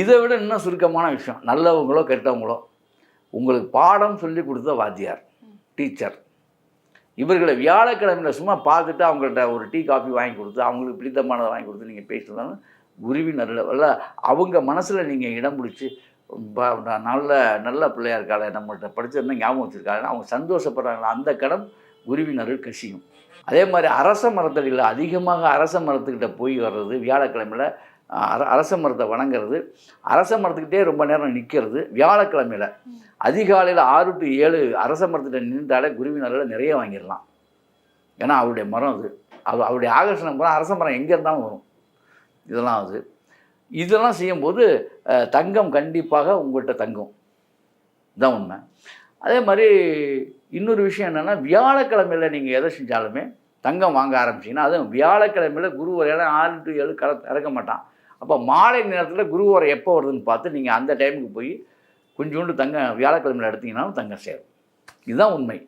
இதை விட இன்னும் சுருக்கமான விஷயம், நல்லவங்களோ கெட்டவங்களோ உங்களுக்கு பாடம் சொல்லி கொடுத்த வாத்தியார், டீச்சர், இவர்களை வியாழக்கிழமையில் சும்மா பார்த்துட்டு அவங்கள்ட்ட ஒரு டீ காஃபி வாங்கி கொடுத்து அவங்களுக்கு பிடித்தமானதை வாங்கி கொடுத்து நீங்கள் பேசினாலும் குருவினரில் அவங்க மனசில் நீங்கள் இடம் பிடிச்சி நல்ல நல்ல பிள்ளையாக இருக்காளே, நம்மள்கிட்ட படிச்சிருந்தா ஞாபகம் வச்சுருக்காங்க, அவங்க சந்தோஷப்படுறாங்களா, அந்த கடன் குருவினர்கள் கசியும். அதே மாதிரி அரச மரத்தடியில் அதிகமாக அரச மரத்துக்கிட்ட போய் வர்றது வியாழக்கிழமையில், அரச மரத்தை வணங்குறது, அரச மரத்துக்கிட்டே ரொம்ப நேரம் நிற்கிறது வியாழக்கிழமையில் அதிகாலையில் 6 to 7 அரச மரத்திட்ட நின்றாலே குருவினர்களை நிறைய வாங்கிடலாம். ஏன்னா அவருடைய மரம் அது அவருடைய ஆகர்ஷணம் போனால் அரச மரம் எங்கே இருந்தாலும் வரும். இதெல்லாம் செய்யும்போது தங்கம் கண்டிப்பாக உங்கள்கிட்ட தங்கும், இதுதான் உண்மை. அதே மாதிரி இன்னொரு விஷயம் என்னென்னா, வியாழக்கிழமையில் நீங்கள் எதை செஞ்சாலுமே தங்கம் வாங்க ஆரம்பிச்சிங்கன்னா, அதுவும் வியாழக்கிழமையில் குரு வரையெல்லாம் 6 to 7 திறக்க மாட்டான். அப்போ மாலை நேரத்தில் குரு வரை எப்போ வருதுன்னு பார்த்து நீங்கள் அந்த டைமுக்கு போய் கொஞ்சோண்டு தங்கம் வியாழக்கிழமையில் எடுத்தீங்கன்னாலும் தங்கம் சேரும். இதுதான் உண்மை.